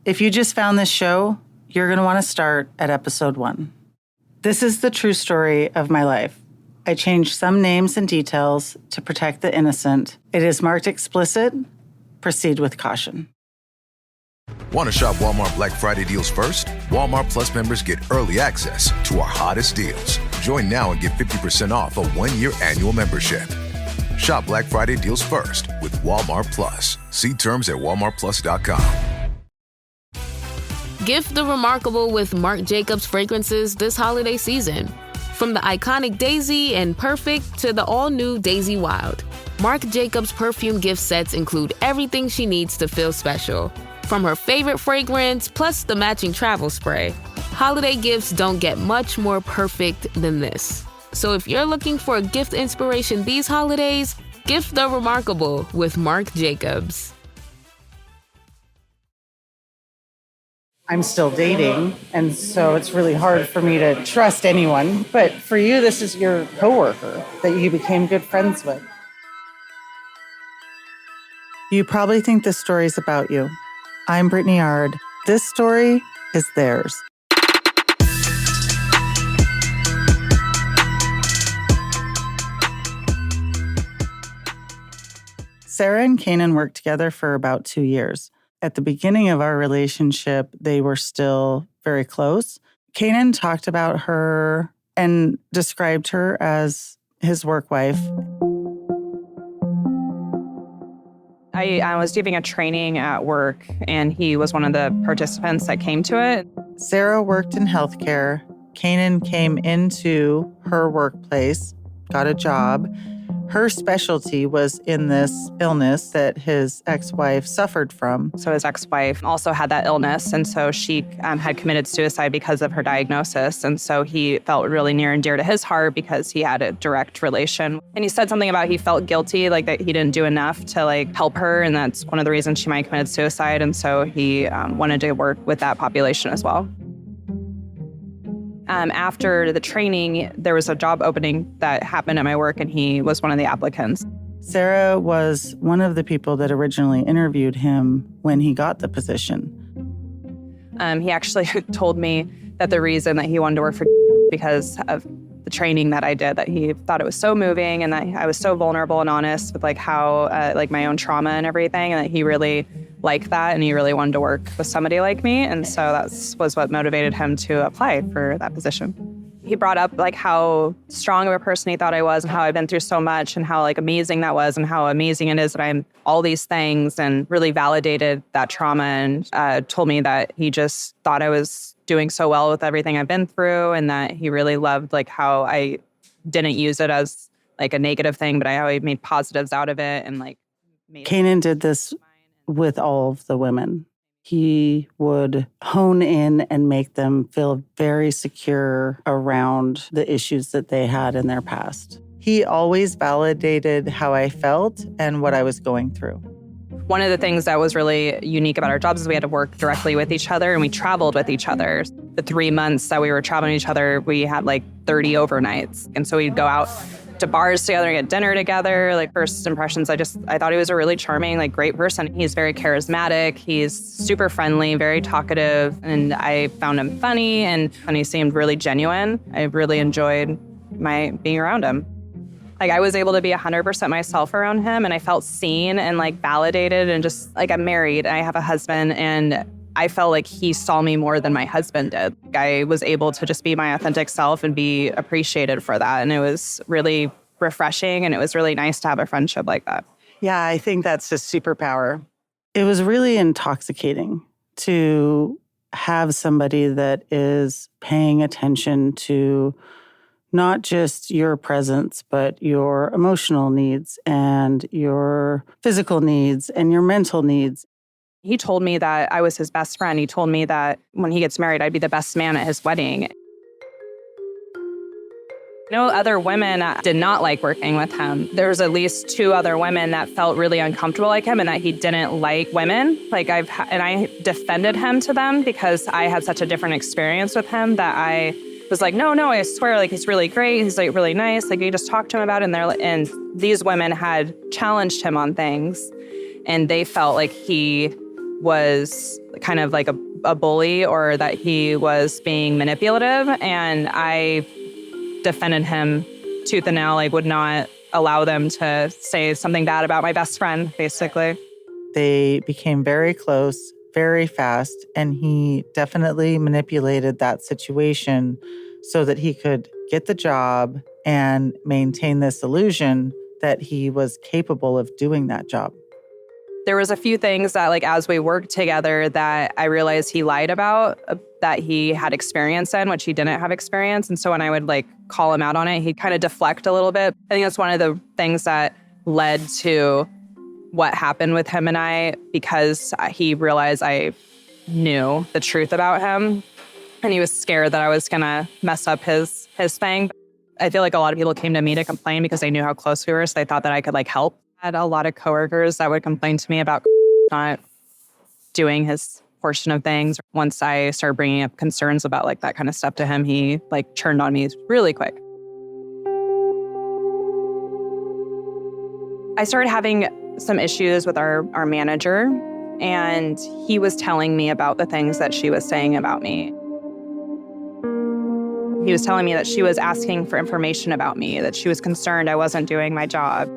If you just found this show, you're going to want to start at episode 1. This is the true story of my life. I changed some names and details to protect the innocent. It is marked explicit. Proceed with caution. Want to shop Walmart Black Friday deals first? Walmart Plus members get early access to our hottest deals. Join now and get 50% off a 1-year annual membership. Shop Black Friday deals first with Walmart Plus. See terms at walmartplus.com. Gift the remarkable with Marc Jacobs fragrances this holiday season. From the iconic Daisy and Perfect to the all-new Daisy Wild, Marc Jacobs perfume gift sets include everything she needs to feel special. From her favorite fragrance, plus the matching travel spray. Holiday gifts don't get much more perfect than this. So if you're looking for a gift inspiration these holidays, gift the remarkable with Marc Jacobs. I'm still dating, and so it's really hard for me to trust anyone. But for you, this is your coworker that you became good friends with. You probably think this story's about you. I'm Brittany Yard. This story is theirs. Sarah and Kanon worked together for about 2 years. At the beginning of our relationship, they were still very close. Kanon talked about her and described her as his work wife. I was giving a training at work, and he was one of the participants that came to it. Sarah worked in healthcare. Kanon came into her workplace, got a job. Her specialty was in this illness that his ex-wife suffered from. So his ex-wife also had that illness, and so she had committed suicide because of her diagnosis. And so he felt really near and dear to his heart because he had a direct relation. And he said something about he felt guilty, like that he didn't do enough to help her, and that's one of the reasons she might have committed suicide. And so he wanted to work with that population as well. After the training, there was a job opening that happened at my work, and he was one of the applicants. Sarah was one of the people that originally interviewed him when he got the position. He actually told me that the reason that he wanted to work for because of the training that I did, that he thought it was so moving and that I was so vulnerable and honest with how my own trauma and everything, and that he really liked that, and he really wanted to work with somebody like me. And so that was what motivated him to apply for that position. He brought up how strong of a person he thought I was, and how I've been through so much, and how amazing that was, and how amazing it is that I'm all these things, and really validated that trauma, and told me that he just thought I was doing so well with everything I've been through, and that he really loved how I didn't use it as a negative thing, but how I made positives out of it, and Kanon did this with all of the women. He would hone in and make them feel very secure around the issues that they had in their past. He always validated how I felt and what I was going through. One of the things that was really unique about our jobs is we had to work directly with each other, and we traveled with each other. The 3 months that we were traveling with each other, we had 30 overnights. And so we'd go out to bars together and get dinner together. First impressions, I thought he was a really charming, great person. He's very charismatic. He's super friendly, very talkative, and I found him funny, and he seemed really genuine. I really enjoyed being around him. I was able to be 100% myself around him, and I felt seen and validated, and just I'm married, I have a husband, and I felt like he saw me more than my husband did. I was able to just be my authentic self and be appreciated for that. And it was really refreshing, and it was really nice to have a friendship like that. Yeah, I think that's a superpower. It was really intoxicating to have somebody that is paying attention to not just your presence, but your emotional needs and your physical needs and your mental needs. He told me that I was his best friend. He told me that when he gets married, I'd be the best man at his wedding. Other women did not like working with him. There was at least 2 other women that felt really uncomfortable like him, and that he didn't like women. I defended him to them because I had such a different experience with him, that I was no, I swear, he's really great. He's really nice. You just talk to him about it, and these women had challenged him on things, and they felt like he was kind of like a bully or that he was being manipulative. And I defended him tooth and nail, like would not allow them to say something bad about my best friend, basically. They became very close, very fast, and he definitely manipulated that situation so that he could get the job and maintain this illusion that he was capable of doing that job. There was a few things that, like, as we worked together that I realized he lied about, that he had experience in, which he didn't have experience. And so when I would, like, call him out on it, he'd kind of deflect a little bit. I think that's one of the things that led to what happened with him and I, because he realized I knew the truth about him. And he was scared that I was going to mess up his thing. I feel like a lot of people came to me to complain because they knew how close we were, so they thought that I could, like, help. I had a lot of coworkers that would complain to me about not doing his portion of things. Once I started bringing up concerns about, like, that kind of stuff to him, he, like, turned on me really quick. I started having some issues with our manager, and he was telling me about the things that she was saying about me. He was telling me that she was asking for information about me, that she was concerned I wasn't doing my job.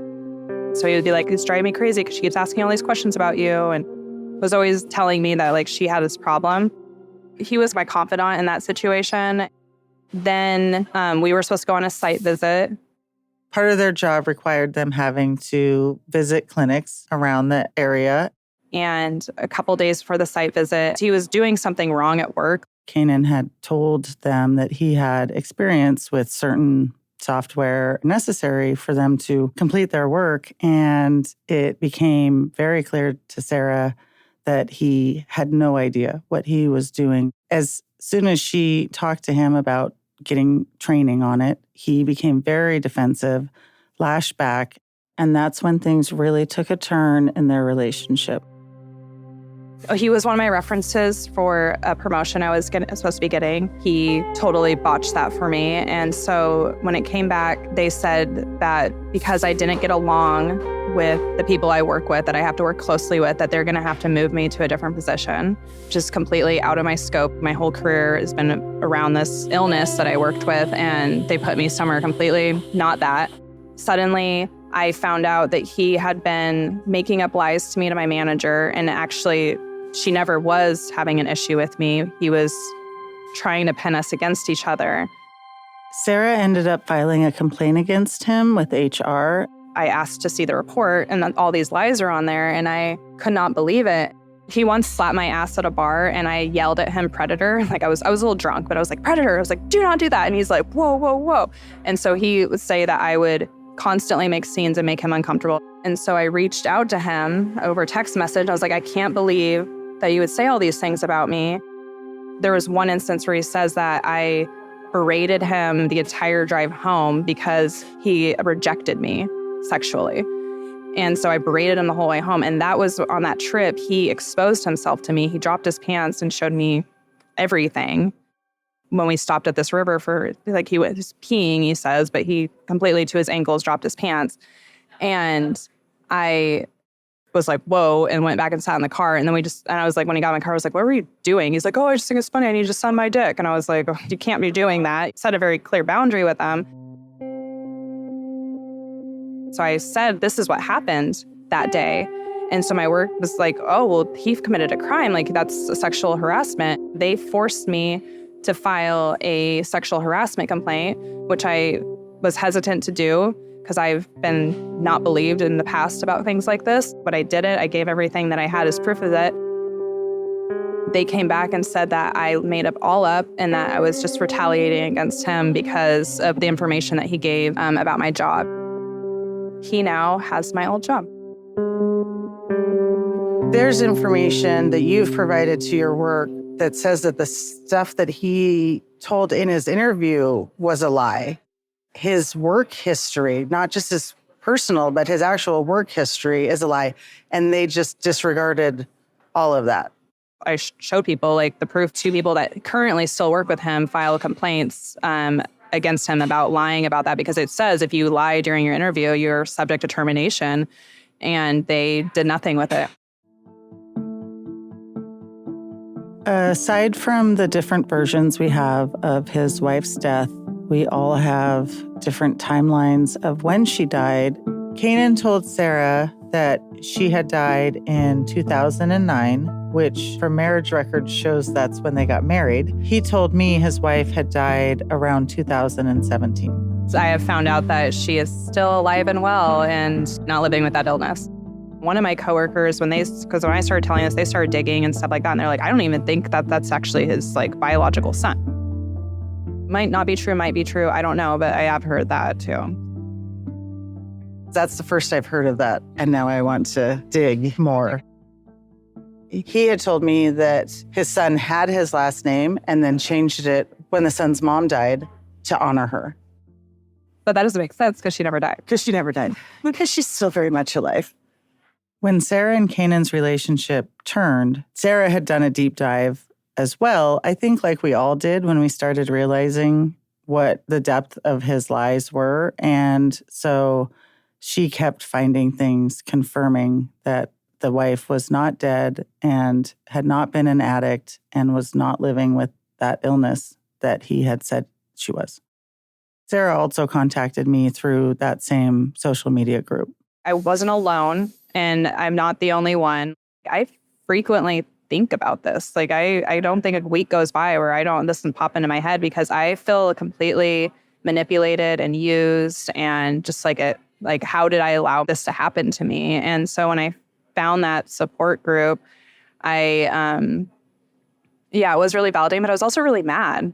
So he would be like, it's driving me crazy because she keeps asking all these questions about you, and was always telling me that, like, she had this problem. He was my confidant in that situation. Then we were supposed to go on a site visit. Part of their job required them having to visit clinics around the area. And a couple days before the site visit, he was doing something wrong at work. Kanon had told them that he had experience with certain software necessary for them to complete their work. And it became very clear to Sarah that he had no idea what he was doing. As soon as she talked to him about getting training on it, he became very defensive, lashed back. And that's when things really took a turn in their relationship. He was one of my references for a promotion I was supposed to be getting. He totally botched that for me. And so when it came back, they said that because I didn't get along with the people I work with, that I have to work closely with, that they're going to have to move me to a different position, which is completely out of my scope. My whole career has been around this illness that I worked with, and they put me somewhere completely not that. Suddenly, I found out that he had been making up lies to me to my manager, and actually, she never was having an issue with me. He was trying to pin us against each other. Sarah ended up filing a complaint against him with HR. I asked to see the report, and then all these lies are on there, and I could not believe it. He once slapped my ass at a bar, and I yelled at him, predator. Like, I was a little drunk, but I was like, predator. I was like, do not do that. And he's like, whoa, whoa, whoa. And so he would say that I would constantly make scenes and make him uncomfortable. And so I reached out to him over text message. I was like, I can't believe that you would say all these things about me. There was one instance where he says that I berated him the entire drive home because he rejected me sexually. And so I berated him the whole way home. And that was on that trip, he exposed himself to me. He dropped his pants and showed me everything. When we stopped at this river for, like, he was peeing, he says, but he completely to his ankles dropped his pants. And I was like, whoa, and went back and sat in the car. And then I was like, when he got in my car, I was like, what were you doing? He's like, oh, I just think it's funny. I need to suck my dick. And I was like, oh, you can't be doing that. Set a very clear boundary with them. So I said, this is what happened that day. And so my work was like, oh, well, he committed a crime. Like, that's a sexual harassment. They forced me to file a sexual harassment complaint, which I was hesitant to do because I've been not believed in the past about things like this. But I did it. I gave everything that I had as proof of it. They came back and said that I made it all up and that I was just retaliating against him because of the information that he gave about my job. He now has my old job. There's information that you've provided to your work that says that the stuff that he told in his interview was a lie. His work history, not just his personal, but his actual work history is a lie. And they just disregarded all of that. I showed people, like, the proof. 2 people that currently still work with him file complaints against him about lying about that, because it says if you lie during your interview, you're subject to termination, and they did nothing with it. Aside from the different versions we have of his wife's death, we all have different timelines of when she died. Kanon told Sarah that she had died in 2009, which from marriage records shows that's when they got married. He told me his wife had died around 2017. I have found out that she is still alive and well and not living with that illness. One of my coworkers, because when I started telling this, they started digging and stuff like that. And they're like, I don't even think that that's actually his biological son. Might not be true, might be true. I don't know, but I have heard that too. That's the first I've heard of that. And now I want to dig more. He had told me that his son had his last name and then changed it when the son's mom died to honor her. But that doesn't make sense because she never died. Because she's still very much alive. When Sarah and Kanon's relationship turned, Sarah had done a deep dive as well, I think like we all did when we started realizing what the depth of his lies were. And so she kept finding things confirming that the wife was not dead and had not been an addict and was not living with that illness that he had said she was. Sarah also contacted me through that same social media group. I wasn't alone, and I'm not the only one. I frequently think about this. I don't think a week goes by where this doesn't pop into my head because I feel completely manipulated and used and just how did I allow this to happen to me? And so when I found that support group, it was really validating, but I was also really mad.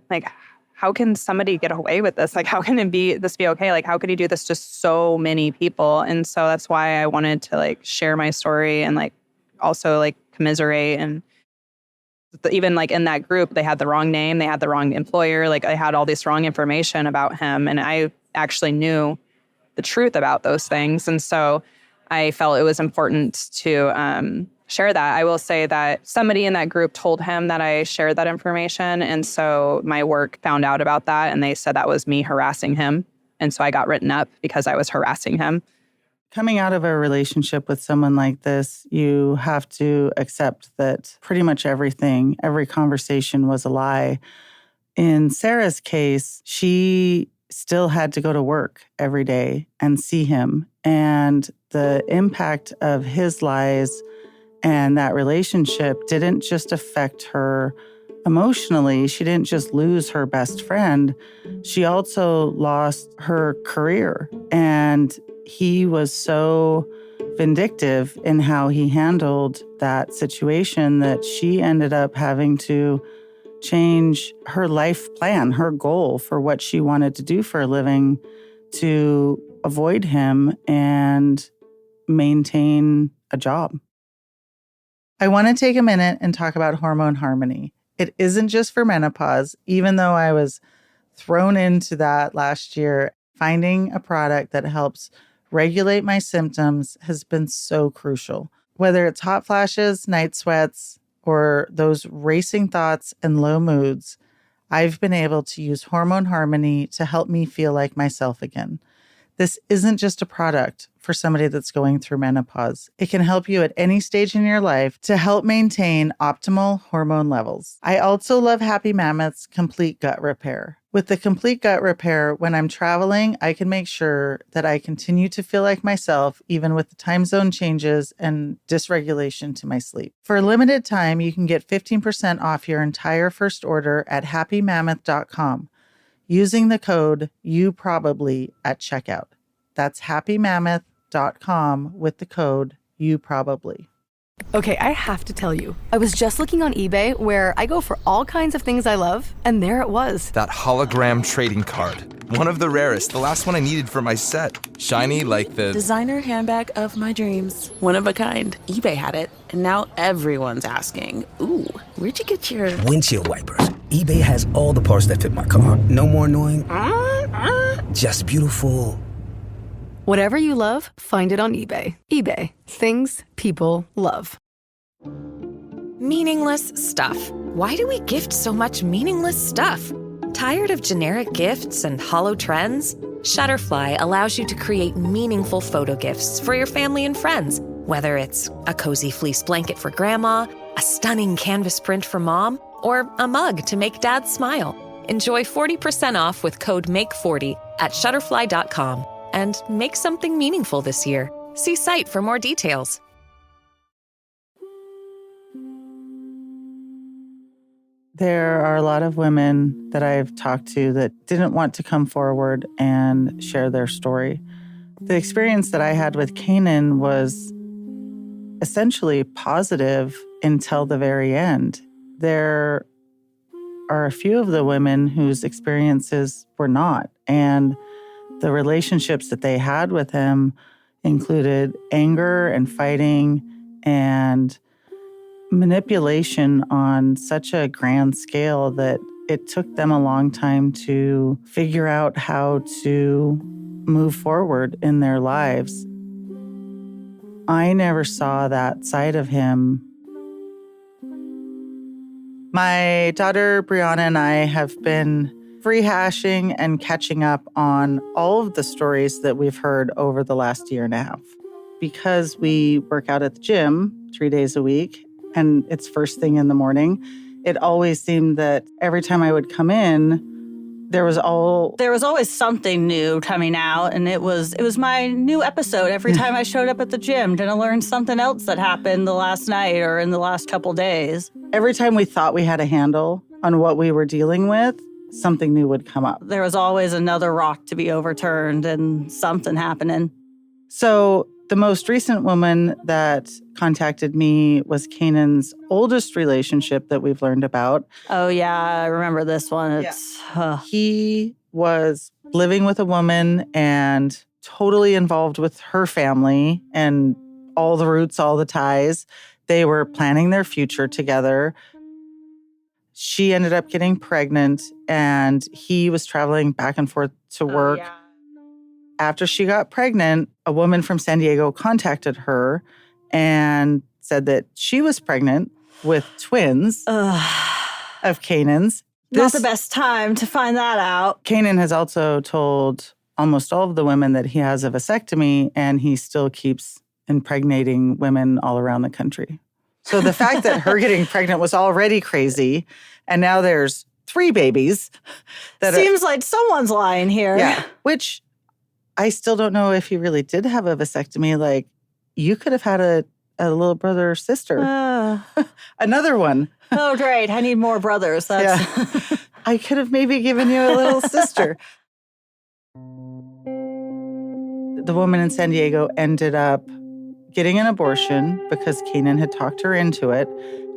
How can somebody get away with this? How can this be okay? How could he do this to so many people? And so that's why I wanted to share my story and also commiserate. And even in that group, they had the wrong name, they had the wrong employer. I had all this wrong information about him, and I actually knew the truth about those things. And so I felt it was important to share that. I will say that somebody in that group told him that I shared that information. And so my work found out about that, and they said that was me harassing him. And so I got written up because I was harassing him. Coming out of a relationship with someone like this, you have to accept that pretty much everything, every conversation was a lie. In Sarah's case, she still had to go to work every day and see him. And the impact of his lies and that relationship didn't just affect her emotionally. She didn't just lose her best friend. She also lost her career. And he was so vindictive in how he handled that situation that she ended up having to change her life plan, her goal for what she wanted to do for a living to avoid him and maintain a job. I want to take a minute and talk about hormone harmony. It isn't just for menopause, even though I was thrown into that last year. Finding a product that helps regulate my symptoms has been so crucial. Whether it's hot flashes, night sweats, or those racing thoughts and low moods, I've been able to use Hormone Harmony to help me feel like myself again. This isn't just a product for somebody that's going through menopause. It can help you at any stage in your life to help maintain optimal hormone levels. I also love Happy Mammoth's Complete Gut Repair. With the Complete Gut Repair, when I'm traveling, I can make sure that I continue to feel like myself, even with the time zone changes and dysregulation to my sleep. For a limited time, you can get 15% off your entire first order at happymammoth.com. using the code YouProbably at checkout. That's happymammoth.com with the code YouProbably. Okay, I have to tell you, I was just looking on eBay where I go for all kinds of things I love, and there it was. That hologram trading card. One of the rarest, the last one I needed for my set. Shiny like the designer handbag of my dreams. One of a kind. eBay had it, and now everyone's asking, ooh, where'd you get your windshield wipers? eBay has all the parts that fit my car. No more annoying, just beautiful. Whatever you love, find it on eBay. eBay, things people love. Meaningless stuff. Why do we gift so much meaningless stuff? Tired of generic gifts and hollow trends? Shutterfly allows you to create meaningful photo gifts for your family and friends. Whether it's a cozy fleece blanket for grandma, a stunning canvas print for mom, or a mug to make dad smile. Enjoy 40% off with code MAKE40 at Shutterfly.com and make something meaningful this year. See site for more details. There are a lot of women that I've talked to that didn't want to come forward and share their story. The experience that I had with Kanon was essentially positive until the very end. There are a few of the women whose experiences were not, and the relationships that they had with him included anger and fighting and manipulation on such a grand scale that it took them a long time to figure out how to move forward in their lives. I never saw that side of him. My daughter, Brianna, and I have been rehashing and catching up on all of the stories that we've heard over the last year and a half. Because we work out at the gym 3 days a week, and it's first thing in the morning, it always seemed that every time I would come in, there was always something new coming out, and it was my new episode every time I showed up at the gym. Did I learn something else that happened the last night or in the last couple days? Every time we thought we had a handle on what we were dealing with, something new would come up. There was always another rock to be overturned and something happening. So the most recent woman that contacted me was Kanon's oldest relationship that we've learned about. Oh, yeah, I remember this one. He was living with a woman and totally involved with her family and all the roots, all the ties. They were planning their future together. She ended up getting pregnant, and he was traveling back and forth to work. Yeah. After she got pregnant, a woman from San Diego contacted her and said that she was pregnant with twins of Kanon's. Not the best time to find that out. Kanon has also told almost all of the women that he has a vasectomy, and he still keeps impregnating women all around the country. So the fact that her getting pregnant was already crazy, and now there's 3 babies. Seems like someone's lying here. Yeah, which I still don't know if he really did have a vasectomy. Like, you could have had a little brother or sister. Another one. Oh, great. I need more brothers. Yeah. I could have maybe given you a little sister. The woman in San Diego ended up getting an abortion because Kanon had talked her into it.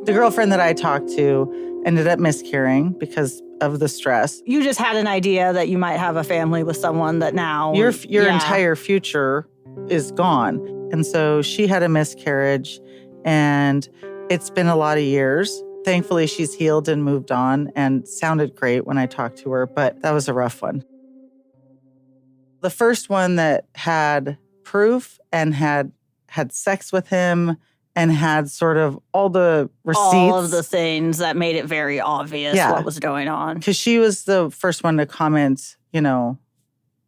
The girlfriend that I talked to ended up miscarrying because of the stress. You just had an idea that you might have a family with someone that now your entire future is gone. And so she had a miscarriage, and it's been a lot of years. Thankfully, she's healed and moved on and sounded great when I talked to her, but that was a rough one. The first one that had proof and had sex with him and had sort of all the receipts. All of the things that made it very obvious what was going on. Because she was the first one to comment,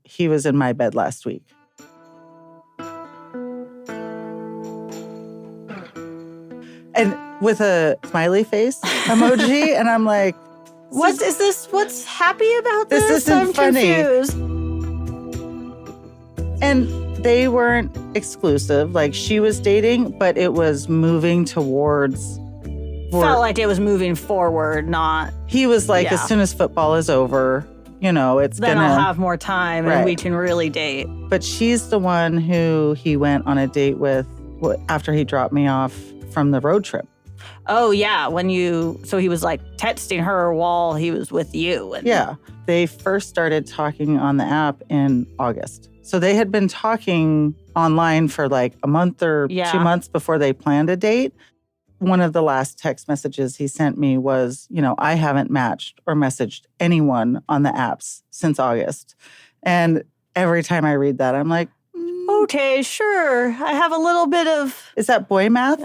he was in my bed last week. And with a smiley face emoji, and I'm like, what is this? What's happy about this? This isn't funny. Confused. And they weren't exclusive. Like, she was dating, but it was moving towards. Felt like it was moving forward, not. He was like, as soon as football is over, it's then I'll have more time and we can really date. But she's the one who he went on a date with after he dropped me off from the road trip. Oh, yeah. So he was like texting her while he was with you. Yeah. They first started talking on the app in August. So they had been talking online for like a month or 2 months before they planned a date. One of the last text messages he sent me was, I haven't matched or messaged anyone on the apps since August. And every time I read that, I'm like, okay, sure. I have a little bit of... Is that boy math?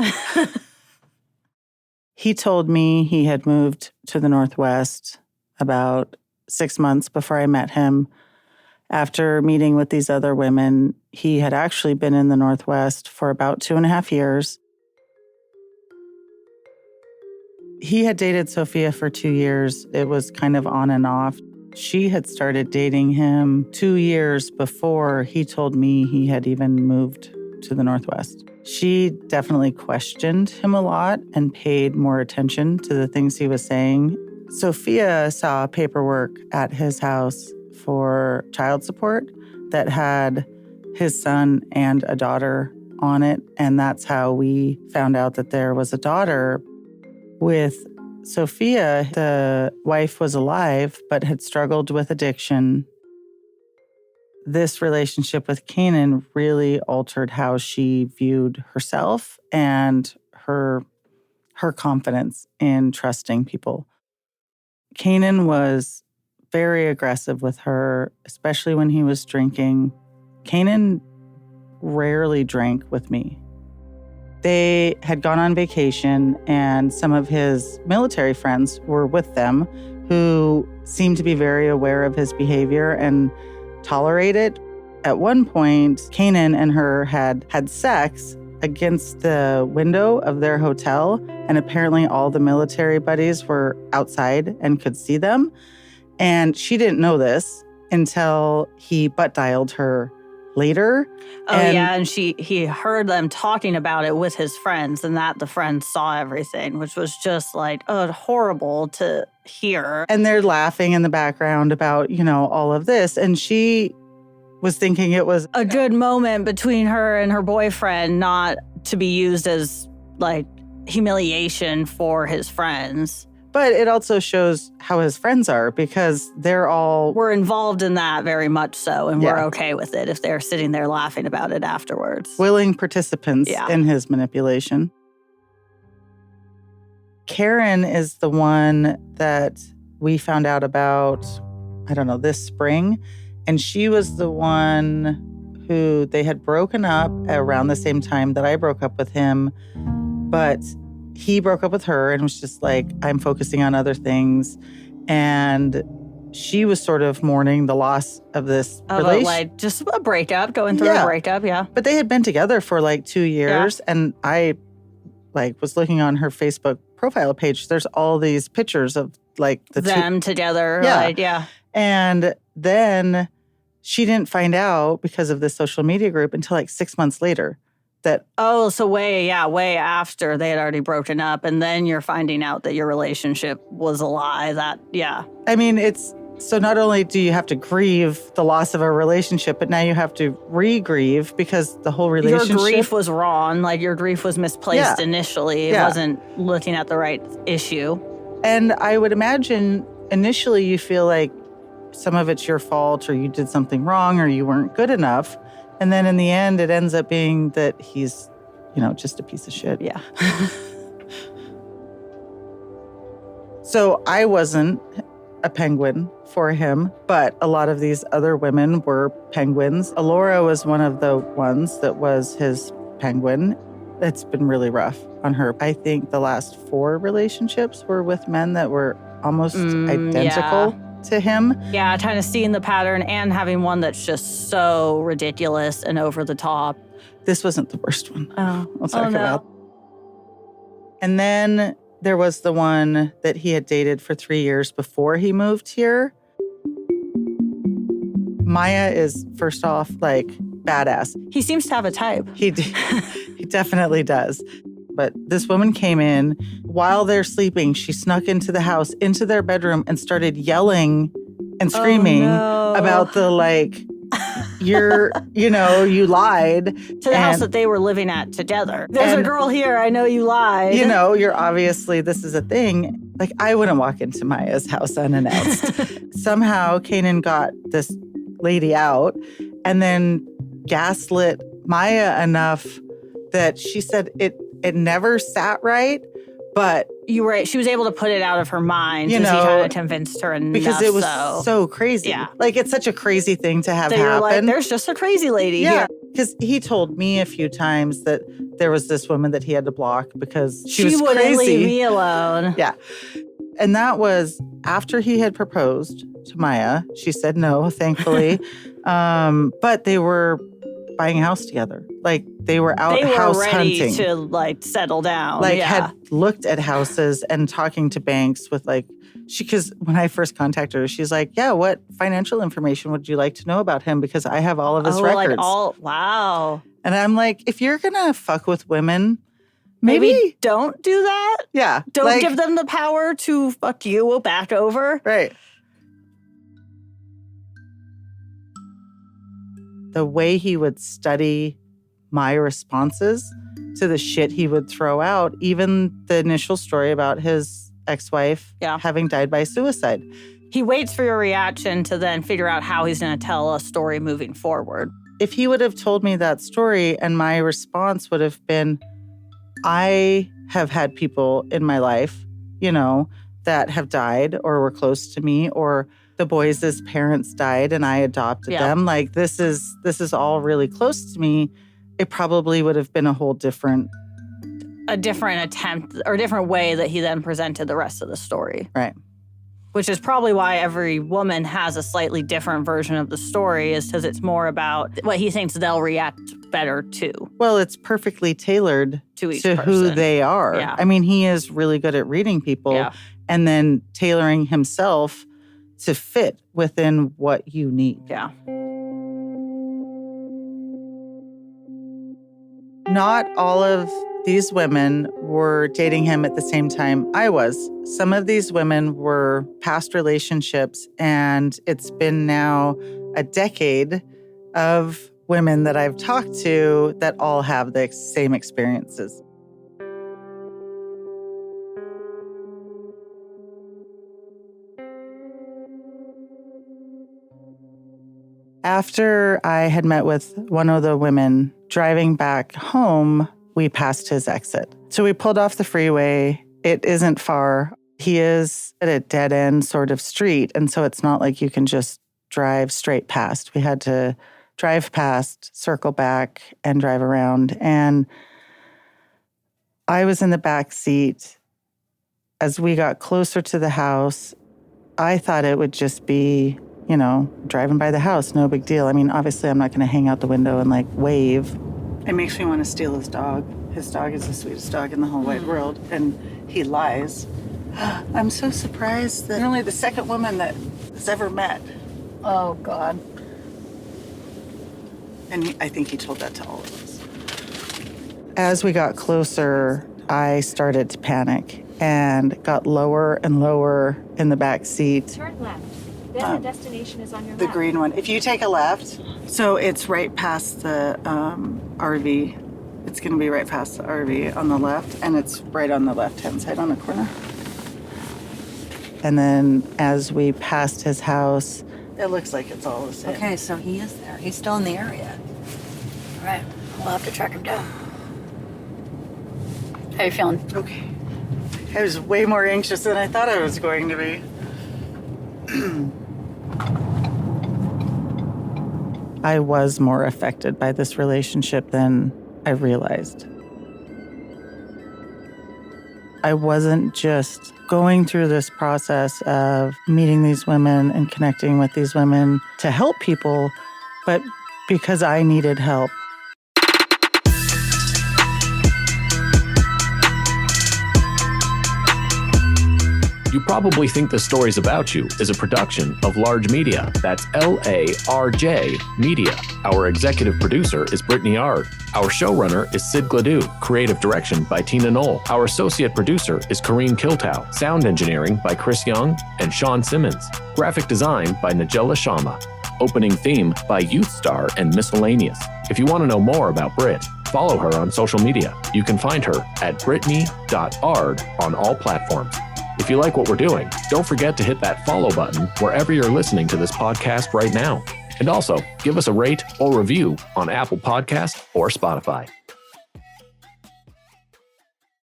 He told me he had moved to the Northwest about 6 months before I met him. After meeting with these other women, he had actually been in the Northwest for about 2.5 years. He had dated Sophia for 2 years. It was kind of on and off. She had started dating him 2 years before he told me he had even moved to the Northwest. She definitely questioned him a lot and paid more attention to the things he was saying. Sophia saw paperwork at his house for child support that had his son and a daughter on it. And that's how we found out that there was a daughter. With Sophia, the wife was alive, but had struggled with addiction. This relationship with Kanon really altered how she viewed herself and her confidence in trusting people. Kanon was very aggressive with her, especially when he was drinking. Kanon rarely drank with me. They had gone on vacation, and some of his military friends were with them who seemed to be very aware of his behavior and tolerate it. At one point, Kanon and her had sex against the window of their hotel, and apparently all the military buddies were outside and could see them. And she didn't know this until he butt dialed her later. And he heard them talking about it with his friends, and that the friends saw everything, which was just like horrible to hear. And they're laughing in the background about, all of this. And she was thinking it was a good moment between her and her boyfriend, not to be used as like humiliation for his friends. But it also shows how his friends are, because we're involved in that very much so, and we're okay with it if they're sitting there laughing about it afterwards. Willing participants in his manipulation. Karen is the one that we found out about, this spring. And she was the one who they had broken up around the same time that I broke up with him. But he broke up with her and was just like, I'm focusing on other things. And she was sort of mourning the loss of this relationship. Like just a breakup, going through a breakup, But they had been together for like 2 years. Yeah. And I was looking on her Facebook profile page. There's all these pictures of like them together. Yeah. And then she didn't find out because of this social media group until like 6 months later. So way after they had already broken up, and then you're finding out that your relationship was a lie. I mean, so not only do you have to grieve the loss of a relationship, but now you have to re-grieve because the whole relationship... Your grief was wrong. Like, your grief was misplaced initially. It wasn't looking at the right issue. And I would imagine initially you feel like some of it's your fault, or you did something wrong, or you weren't good enough. And then in the end, it ends up being that he's, just a piece of shit. Yeah. So I wasn't a penguin for him, but a lot of these other women were penguins. Alora was one of the ones that was his penguin. It's been really rough on her. I think the last 4 relationships were with men that were almost identical to him. Yeah, kind of seeing the pattern and having one that's just so ridiculous and over the top. This wasn't the worst one. We'll talk about. And then there was the one that he had dated for 3 years before he moved here. Maya is, first off, like, badass. He seems to have a type. He definitely does. But this woman came in while they're sleeping. She snuck into the house, into their bedroom, and started yelling and screaming about the, you lied. To the house that they were living at together. There's a girl here, I know you lied. You're obviously, this is a thing. Like, I wouldn't walk into Maya's house unannounced. Somehow, Kanon got this lady out and then gaslit Maya enough that she said it never sat right, but... You were right. She was able to put it out of her mind because he kind of convinced her enough. Because it was so crazy. Yeah. Like, it's such a crazy thing to have happen. You're like, there's just a crazy lady here. Because he told me a few times that there was this woman that he had to block because she was wouldn't crazy. Leave me alone. Yeah. And that was after he had proposed to Maya. She said no, thankfully. But they were buying a house together. Like they were out They were house ready hunting. to like settle down. Like had looked at houses and talking to banks with like, because when I first contacted her, she's like, yeah, what financial information would you like to know about him? Because I have all of his records. Wow. And I'm like, if you're going to fuck with women, maybe don't do that. Yeah. Don't give them the power to fuck you back over. Right. The way he would study my responses to the shit he would throw out, even the initial story about his ex-wife having died by suicide. He waits for your reaction to then figure out how he's going to tell a story moving forward. If he would have told me that story and my response would have been, I have had people in my life, you know, that have died or were close to me, or the boys' parents died and I adopted them. Like this is all really close to me. It probably would have been a whole different attempt or different way that he then presented the rest of the story. Right. Which is probably why every woman has a slightly different version of the story, is because it's more about what he thinks they'll react better to. Well, it's perfectly tailored to each person. Who they are. Yeah. I mean, he is really good at reading people and then tailoring himself to fit within what you need. Yeah. Not all of these women were dating him at the same time I was. Some of these women were past relationships, and it's been now a decade of women that I've talked to that all have the same experiences. After I had met with one of the women driving back home, we passed his exit. So we pulled off the freeway. It isn't far. He is at a dead-end sort of street, and so it's not like you can just drive straight past. We had to drive past, circle back, and drive around. And I was in the back seat. As we got closer to the house, I thought it would just be, you know, driving by the house, no big deal. I mean, obviously, I'm not going to hang out the window and, like, wave. It makes me want to steal his dog. His dog is the sweetest dog in the whole wide world, and he lies. I'm so surprised that you're only the second woman that has ever met. Oh, God. And I think he told that to all of us. As we got closer, I started to panic and got lower and lower in the back seat. Turn left. Then the destination is on your left. The green one. If you take a left, so it's right past the RV. It's going to be right past the RV on the left, and it's right on the left-hand side on the corner. And then as we passed his house, it looks like it's all the same. Okay, so he is there. He's still in the area. All right, we'll have to track him down. How you feeling? Okay. I was way more anxious than I thought I was going to be. I was more affected by this relationship than I realized. I wasn't just going through this process of meeting these women and connecting with these women to help people, but because I needed help. You probably think the Stories About You is a production of Large Media. That's LARJ Media. Our executive producer is Brittany Ard. Our showrunner is Sid Gladue. Creative direction by Tina Knoll. Our associate producer is Kareen Kiltow. Sound engineering by Chris Young and Sean Simmons. Graphic design by Najella Sharma. Opening theme by Youth Star and Miscellaneous. If you want to know more about Brit, follow her on social media. You can find her at brittany.ard on all platforms. If you like what we're doing, don't forget to hit that follow button wherever you're listening to this podcast right now. And also, give us a rate or review on Apple Podcasts or Spotify.